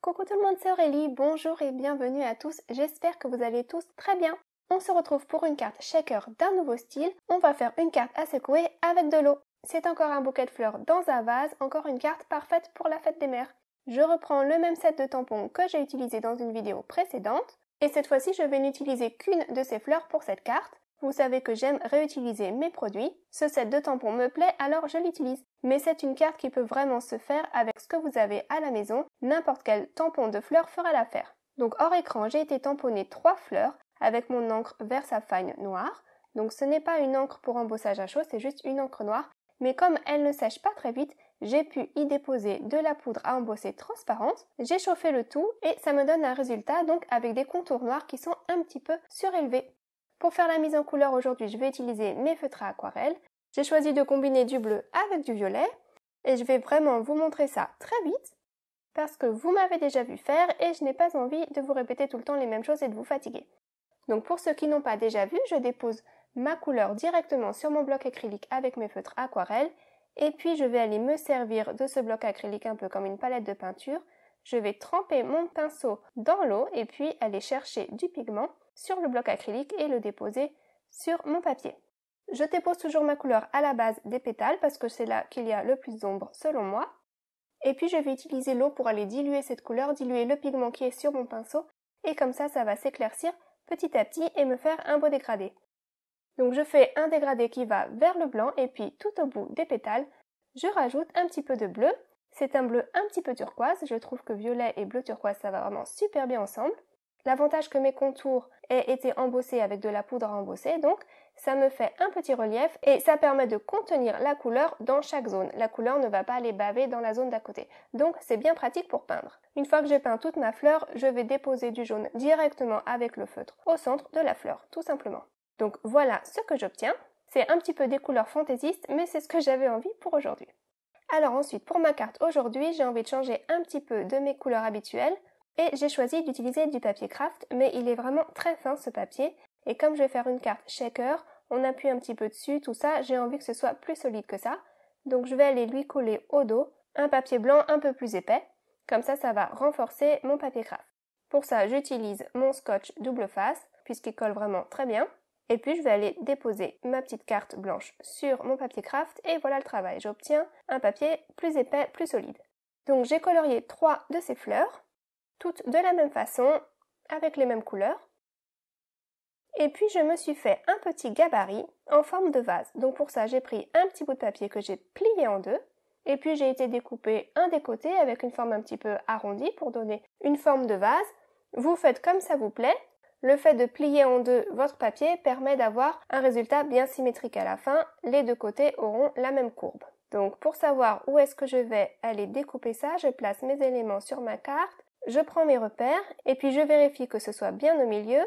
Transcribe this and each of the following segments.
Coucou tout le monde, c'est Aurélie, bonjour et bienvenue à tous, j'espère que vous allez tous très bien. On se retrouve pour une carte shaker d'un nouveau style, on va faire une carte à secouer avec de l'eau. C'est encore un bouquet de fleurs dans un vase, encore une carte parfaite pour la fête des mères. Je reprends le même set de tampons que j'ai utilisé dans une vidéo précédente, et cette fois-ci je vais n'utiliser qu'une de ces fleurs pour cette carte. Vous savez que j'aime réutiliser mes produits. Ce set de tampons me plaît, alors je l'utilise. Mais c'est une carte qui peut vraiment se faire avec ce que vous avez à la maison. N'importe quel tampon de fleurs fera l'affaire. Donc hors écran, j'ai été tamponner 3 fleurs avec mon encre VersaFine noire. Donc ce n'est pas une encre pour embossage à chaud, c'est juste une encre noire. Mais comme elle ne sèche pas très vite, j'ai pu y déposer de la poudre à embosser transparente. J'ai chauffé le tout et ça me donne un résultat donc avec des contours noirs qui sont un petit peu surélevés. Pour faire la mise en couleur aujourd'hui, je vais utiliser mes feutres à aquarelle. J'ai choisi de combiner du bleu avec du violet et je vais vraiment vous montrer ça très vite parce que vous m'avez déjà vu faire et je n'ai pas envie de vous répéter tout le temps les mêmes choses et de vous fatiguer. Donc pour ceux qui n'ont pas déjà vu, je dépose ma couleur directement sur mon bloc acrylique avec mes feutres aquarelle et puis je vais aller me servir de ce bloc acrylique un peu comme une palette de peinture. Je vais tremper mon pinceau dans l'eau et puis aller chercher du pigment sur le bloc acrylique et le déposer sur mon papier. Je dépose toujours ma couleur à la base des pétales parce que c'est là qu'il y a le plus d'ombre selon moi. Et puis je vais utiliser l'eau pour aller diluer cette couleur, diluer le pigment qui est sur mon pinceau et comme ça va s'éclaircir petit à petit et me faire un beau dégradé. Donc je fais un dégradé qui va vers le blanc et puis tout au bout des pétales, je rajoute un petit peu de bleu. C'est un bleu un petit peu turquoise, je trouve que violet et bleu turquoise ça va vraiment super bien ensemble. L'avantage que mes contours aient été embossés avec de la poudre à embosser, donc ça me fait un petit relief et ça permet de contenir la couleur dans chaque zone. La couleur ne va pas aller baver dans la zone d'à côté. Donc c'est bien pratique pour peindre. Une fois que j'ai peint toute ma fleur, je vais déposer du jaune directement avec le feutre au centre de la fleur, tout simplement. Donc voilà ce que j'obtiens. C'est un petit peu des couleurs fantaisistes, mais c'est ce que j'avais envie pour aujourd'hui. Alors ensuite, pour ma carte aujourd'hui, j'ai envie de changer un petit peu de mes couleurs habituelles. Et j'ai choisi d'utiliser du papier craft, mais il est vraiment très fin ce papier. Et comme je vais faire une carte shaker, on appuie un petit peu dessus, tout ça, j'ai envie que ce soit plus solide que ça. Donc je vais aller lui coller au dos un papier blanc un peu plus épais. Comme ça va renforcer mon papier craft. Pour ça, j'utilise mon scotch double face, puisqu'il colle vraiment très bien. Et puis je vais aller déposer ma petite carte blanche sur mon papier craft et voilà le travail. J'obtiens un papier plus épais, plus solide. Donc j'ai colorié 3 de ces fleurs, toutes de la même façon, avec les mêmes couleurs. Et puis je me suis fait un petit gabarit en forme de vase. Donc pour ça, j'ai pris un petit bout de papier que j'ai plié en deux. Et puis j'ai été découper un des côtés avec une forme un petit peu arrondie pour donner une forme de vase. Vous faites comme ça vous plaît. Le fait de plier en deux votre papier permet d'avoir un résultat bien symétrique à la fin. Les deux côtés auront la même courbe. Donc pour savoir où est-ce que je vais aller découper ça, je place mes éléments sur ma carte. Je prends mes repères et puis je vérifie que ce soit bien au milieu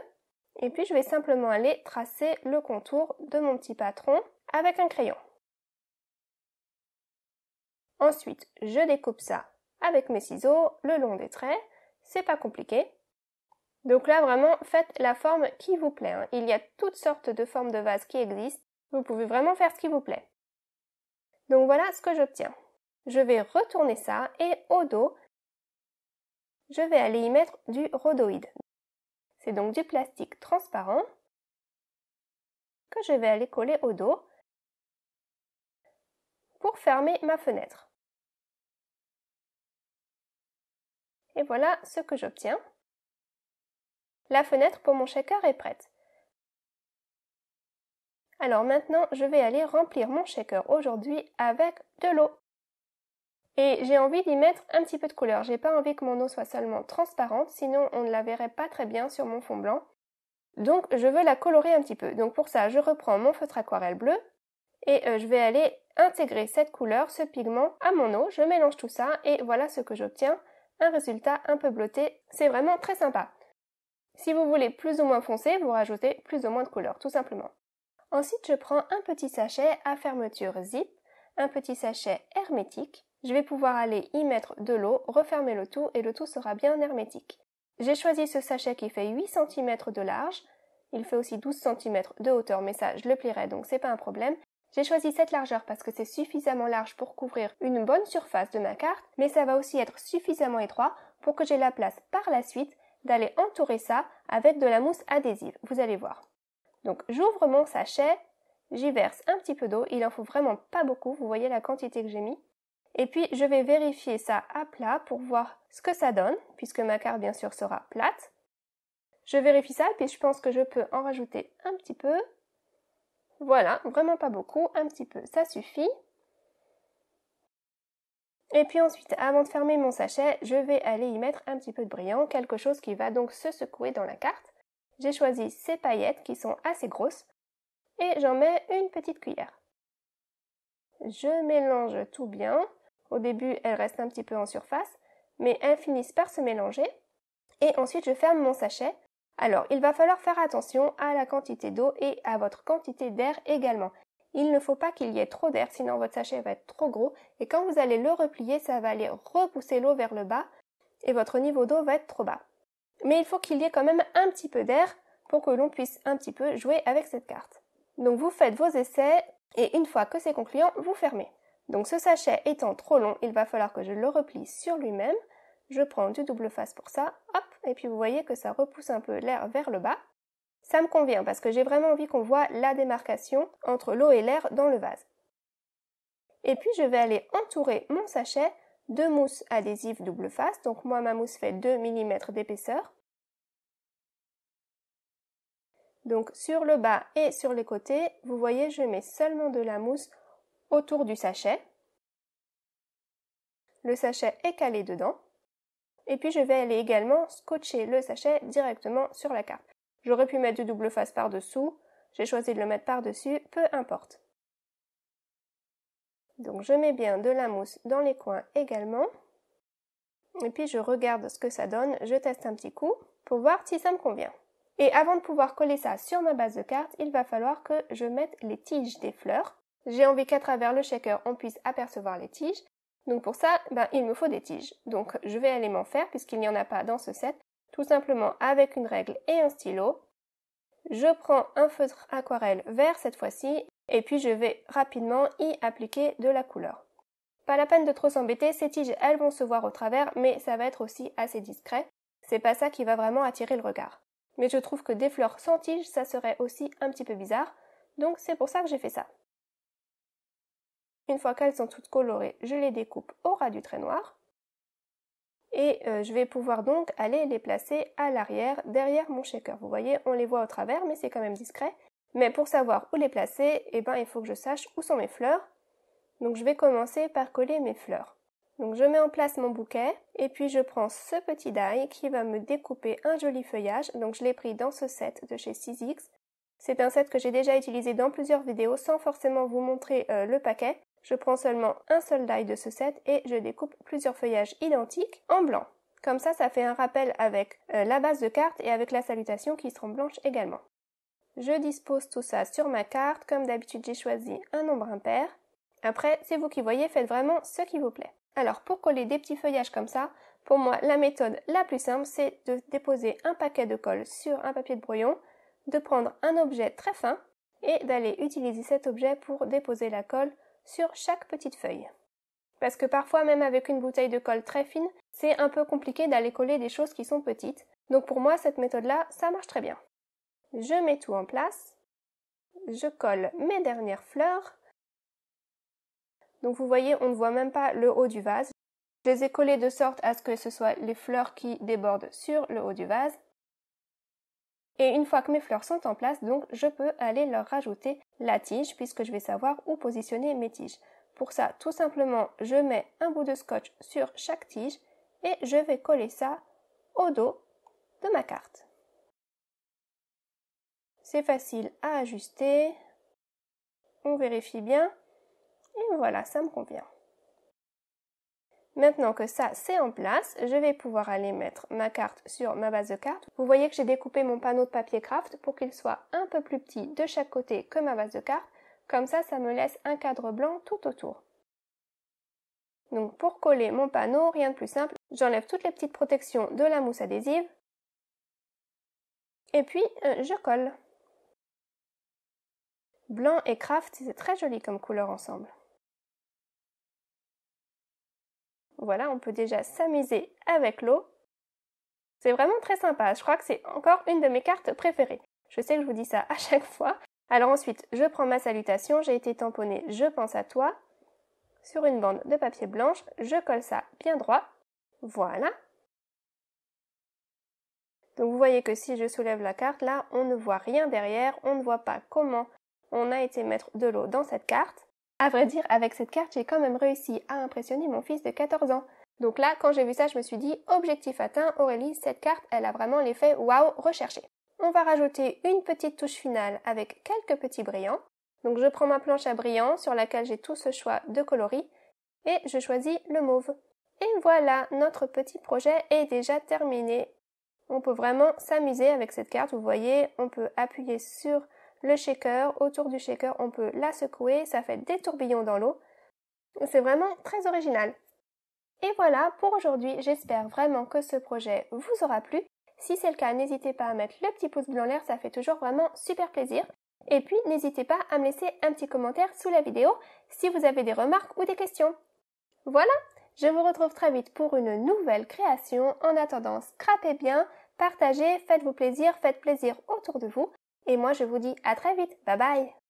et puis je vais simplement aller tracer le contour de mon petit patron avec un crayon. Ensuite, je découpe ça avec mes ciseaux le long des traits, c'est pas compliqué. Donc là vraiment faites la forme qui vous plaît, hein. Il y a toutes sortes de formes de vases qui existent, vous pouvez vraiment faire ce qui vous plaît. Donc voilà ce que j'obtiens. Je vais retourner ça et au dos, je vais aller y mettre du rhodoïde. C'est donc du plastique transparent que je vais aller coller au dos pour fermer ma fenêtre. Et voilà ce que j'obtiens. La fenêtre pour mon shaker est prête. Alors maintenant, je vais aller remplir mon shaker aujourd'hui avec de l'eau. Et j'ai envie d'y mettre un petit peu de couleur. J'ai pas envie que mon eau soit seulement transparente, sinon on ne la verrait pas très bien sur mon fond blanc. Donc je veux la colorer un petit peu. Donc pour ça, je reprends mon feutre aquarelle bleu et je vais aller intégrer cette couleur, ce pigment à mon eau. Je mélange tout ça et voilà ce que j'obtiens. Un résultat un peu bleuté. C'est vraiment très sympa. Si vous voulez plus ou moins foncé, vous rajoutez plus ou moins de couleur, tout simplement. Ensuite, je prends un petit sachet à fermeture zip, un petit sachet hermétique. Je vais pouvoir aller y mettre de l'eau, refermer le tout et le tout sera bien hermétique. J'ai choisi ce sachet qui fait 8 cm de large. Il fait aussi 12 cm de hauteur, mais ça, je le plierai, donc c'est pas un problème. J'ai choisi cette largeur parce que c'est suffisamment large pour couvrir une bonne surface de ma carte, mais ça va aussi être suffisamment étroit pour que j'ai la place par la suite d'aller entourer ça avec de la mousse adhésive. Vous allez voir. Donc j'ouvre mon sachet, j'y verse un petit peu d'eau, il en faut vraiment pas beaucoup, vous voyez la quantité que j'ai mis. Et puis je vais vérifier ça à plat pour voir ce que ça donne, puisque ma carte bien sûr sera plate. Je vérifie ça et puis je pense que je peux en rajouter un petit peu. Voilà, vraiment pas beaucoup, un petit peu, ça suffit. Et puis ensuite, avant de fermer mon sachet, je vais aller y mettre un petit peu de brillant, quelque chose qui va donc se secouer dans la carte. J'ai choisi ces paillettes qui sont assez grosses et j'en mets une petite cuillère. Je mélange tout bien. Au début, elles restent un petit peu en surface, mais elles finissent par se mélanger. Et ensuite, je ferme mon sachet. Alors, il va falloir faire attention à la quantité d'eau et à votre quantité d'air également. Il ne faut pas qu'il y ait trop d'air, sinon votre sachet va être trop gros. Et quand vous allez le replier, ça va aller repousser l'eau vers le bas et votre niveau d'eau va être trop bas. Mais il faut qu'il y ait quand même un petit peu d'air pour que l'on puisse un petit peu jouer avec cette carte. Donc vous faites vos essais et une fois que c'est concluant, vous fermez. Donc ce sachet étant trop long, il va falloir que je le replie sur lui-même. Je prends du double face pour ça, hop, et puis vous voyez que ça repousse un peu l'air vers le bas. Ça me convient parce que j'ai vraiment envie qu'on voit la démarcation entre l'eau et l'air dans le vase. Et puis je vais aller entourer mon sachet de mousse adhésive double face. Donc moi ma mousse fait 2 mm d'épaisseur. Donc sur le bas et sur les côtés, vous voyez je mets seulement de la mousse autour du sachet. Le sachet est calé dedans. Et puis je vais aller également scotcher le sachet directement sur la carte. J'aurais pu mettre du double face par-dessous, j'ai choisi de le mettre par-dessus, peu importe. Donc je mets bien de la mousse dans les coins également. Et puis je regarde ce que ça donne, je teste un petit coup pour voir si ça me convient. Et avant de pouvoir coller ça sur ma base de carte, il va falloir que je mette les tiges des fleurs. J'ai envie qu'à travers le shaker, on puisse apercevoir les tiges. Donc pour ça, il me faut des tiges. Donc je vais aller m'en faire puisqu'il n'y en a pas dans ce set. Tout simplement avec une règle et un stylo. Je prends un feutre aquarelle vert cette fois-ci et puis je vais rapidement y appliquer de la couleur. Pas la peine de trop s'embêter, ces tiges elles vont se voir au travers mais ça va être aussi assez discret. C'est pas ça qui va vraiment attirer le regard. Mais je trouve que des fleurs sans tiges ça serait aussi un petit peu bizarre. Donc c'est pour ça que j'ai fait ça. Une fois qu'elles sont toutes colorées, je les découpe au ras du trait noir. Et je vais pouvoir donc aller les placer à l'arrière, derrière mon shaker. Vous voyez, on les voit au travers, mais c'est quand même discret. Mais pour savoir où les placer, il faut que je sache où sont mes fleurs. Donc je vais commencer par coller mes fleurs. Donc je mets en place mon bouquet, et puis je prends ce petit die qui va me découper un joli feuillage. Donc je l'ai pris dans ce set de chez 6X. C'est un set que j'ai déjà utilisé dans plusieurs vidéos sans forcément vous montrer le paquet. Je prends seulement un seul die de ce set et je découpe plusieurs feuillages identiques en blanc. Comme ça fait un rappel avec la base de carte et avec la salutation qui seront blanches également. Je dispose tout ça sur ma carte. Comme d'habitude, j'ai choisi un nombre impair. Après, c'est vous qui voyez, faites vraiment ce qui vous plaît. Alors, pour coller des petits feuillages comme ça, pour moi, la méthode la plus simple, c'est de déposer un paquet de colle sur un papier de brouillon, de prendre un objet très fin et d'aller utiliser cet objet pour déposer la colle sur chaque petite feuille. Parce que parfois, même avec une bouteille de colle très fine, c'est un peu compliqué d'aller coller des choses qui sont petites. Donc pour moi, cette méthode-là, ça marche très bien. Je mets tout en place. Je colle mes dernières fleurs. Donc vous voyez, on ne voit même pas le haut du vase. Je les ai collées de sorte à ce que ce soit les fleurs qui débordent sur le haut du vase. Et une fois que mes fleurs sont en place, donc je peux aller leur rajouter la tige puisque je vais savoir où positionner mes tiges. Pour ça, tout simplement, je mets un bout de scotch sur chaque tige et je vais coller ça au dos de ma carte. C'est facile à ajuster. On vérifie bien. Et voilà, ça me convient. Maintenant que ça c'est en place, je vais pouvoir aller mettre ma carte sur ma base de carte. Vous voyez que j'ai découpé mon panneau de papier craft pour qu'il soit un peu plus petit de chaque côté que ma base de carte. Comme ça, ça me laisse un cadre blanc tout autour. Donc pour coller mon panneau, rien de plus simple, j'enlève toutes les petites protections de la mousse adhésive. Et puis je colle. Blanc et craft, c'est très joli comme couleur ensemble. Voilà, on peut déjà s'amuser avec l'eau. C'est vraiment très sympa, je crois que c'est encore une de mes cartes préférées. Je sais que je vous dis ça à chaque fois. Alors ensuite, je prends ma salutation, j'ai été tamponnée, je pense à toi, sur une bande de papier blanche, je colle ça bien droit, voilà. Donc vous voyez que si je soulève la carte, là, on ne voit rien derrière, on ne voit pas comment on a été mettre de l'eau dans cette carte. À vrai dire, avec cette carte, j'ai quand même réussi à impressionner mon fils de 14 ans. Donc là, quand j'ai vu ça, je me suis dit, objectif atteint, Aurélie, cette carte, elle a vraiment l'effet waouh recherché. On va rajouter une petite touche finale avec quelques petits brillants. Donc je prends ma planche à brillants sur laquelle j'ai tout ce choix de coloris et je choisis le mauve. Et voilà, notre petit projet est déjà terminé. On peut vraiment s'amuser avec cette carte, vous voyez, on peut appuyer sur le shaker, autour du shaker on peut la secouer, ça fait des tourbillons dans l'eau. C'est vraiment très original. Et voilà pour aujourd'hui, j'espère vraiment que ce projet vous aura plu. Si c'est le cas, n'hésitez pas à mettre le petit pouce bleu en l'air, ça fait toujours vraiment super plaisir. Et puis n'hésitez pas à me laisser un petit commentaire sous la vidéo si vous avez des remarques ou des questions. Voilà, je vous retrouve très vite pour une nouvelle création. En attendant, scrapez bien, partagez, faites-vous plaisir, faites plaisir autour de vous. Et moi je vous dis à très vite, bye bye!